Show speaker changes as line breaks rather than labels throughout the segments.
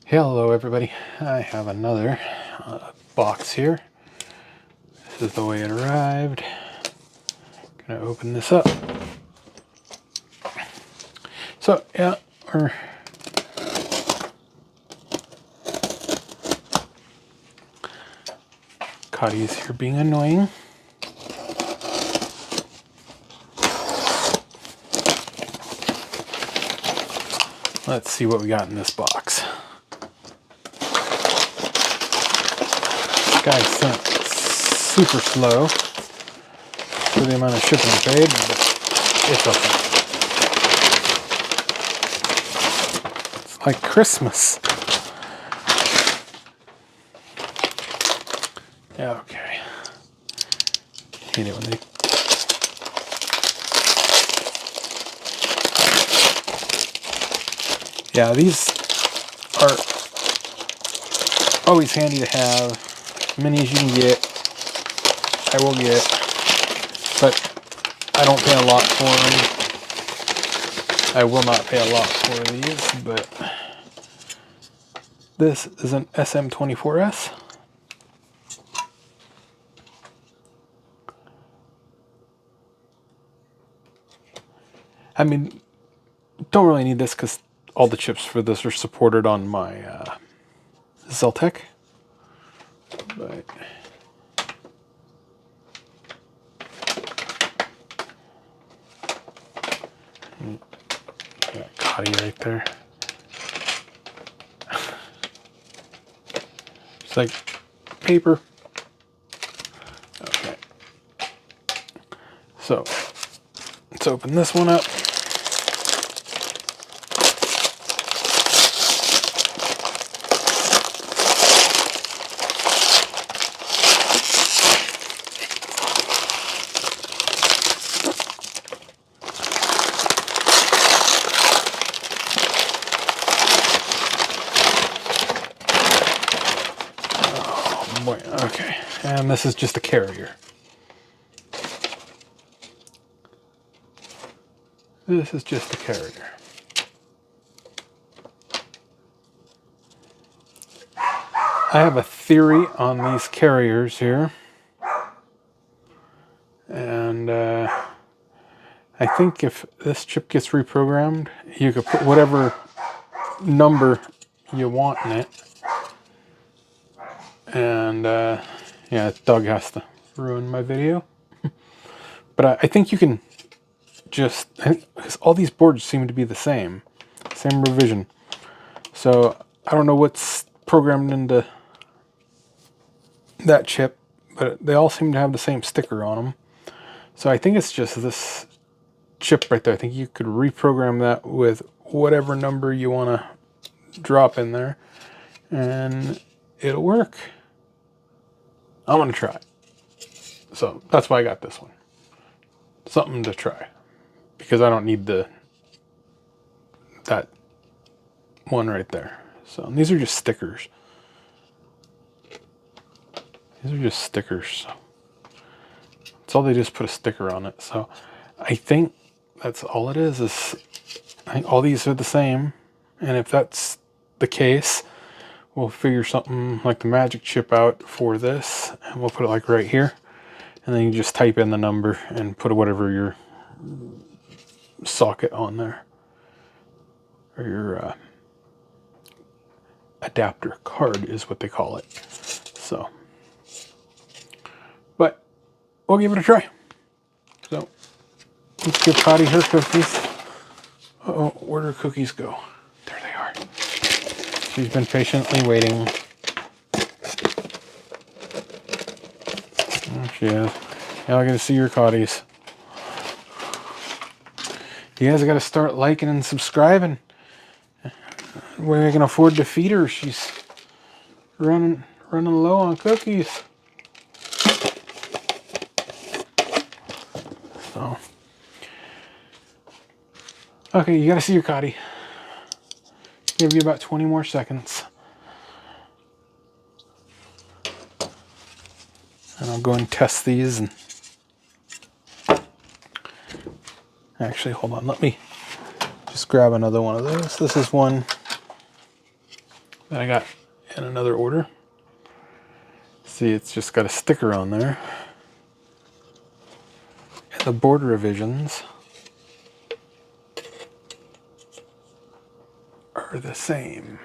Hello everybody, I have another box here. This is the way it arrived. Gonna open this up. So yeah, our Cottie is here being annoying. Let's see what we got in this box. This guy sent super slow for the amount of shipping paid, but it's okay. It's like Christmas. Okay. Hate it when they... Yeah, these are always handy to have. As many as you can get, I will get, but I don't pay a lot for them. I will not pay a lot for these, but this is an SM24S. I mean, don't really need this because all the chips for this are supported on my Zeltec. But got Cottie right there. It's like paper. Okay. So let's open this one up. Boy, okay, and this is just a carrier. This is just a carrier. I have a theory on these carriers here, and I think if this chip gets reprogrammed, you could put whatever number you want in it. And yeah, Doug has to ruin my video. But I think you can just, because all these boards seem to be the same revision. So I don't know what's programmed into that chip, but they all seem to have the same sticker on them. So I think it's just this chip right there. I think you could reprogram that with whatever number you want to drop in there, and it'll work. I'm going to try it. So that's why I got this one. Something to try. Because I don't need that one right there. So these are just stickers. These are just stickers. That's all, they just put a sticker on it. So I think that's all it is I think all these are the same. And if that's the case, we'll figure something like the magic chip out for this, and we'll put it like right here. And then you just type in the number and put whatever your socket on there, or your adapter card is what they call it. So, but we'll give it a try. So let's give Cottie her cookies. Uh-oh, where'd her cookies go? There they are. She's been patiently waiting. There she is. Now I get to see your Cotties. You guys got to start liking and subscribing. Where I can afford to feed her. She's running low on cookies. So, okay, you got to see your Cottie. Give you about 20 more seconds. And I'll go and test these. And actually, hold on. Let me just grab another one of those. This is one that I got in another order. See, it's just got a sticker on there. And the border revisions are the same.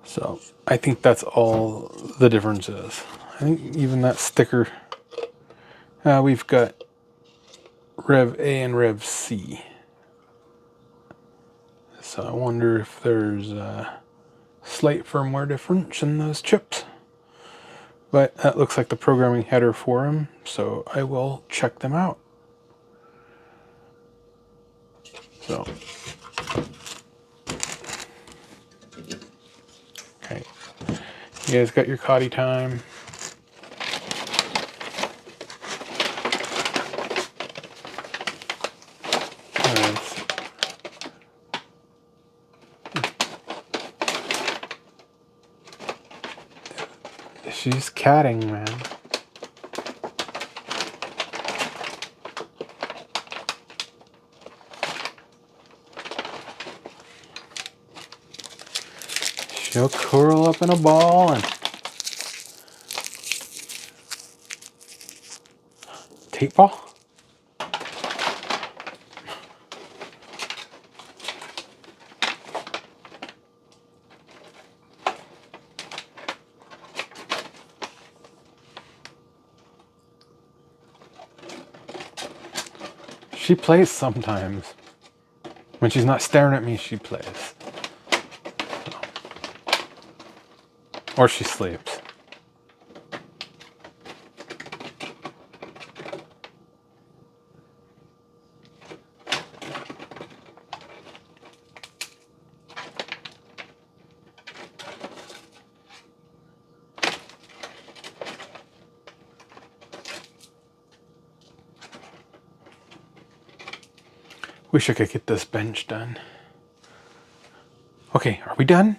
So I think that's all the difference is. I think even that sticker, we've got Rev A and Rev C. So I wonder if there's a slight firmware difference in those chips. But that looks like the programming header for them, so I will check them out. So, okay. You guys got your Cottie time. She's catting, man. She'll curl up in a ball and tape ball. She plays sometimes. When she's not staring at me, she plays. Or she sleeps. Wish I could get this bench done. Okay, are we done?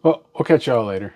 Well, we'll catch y'all later.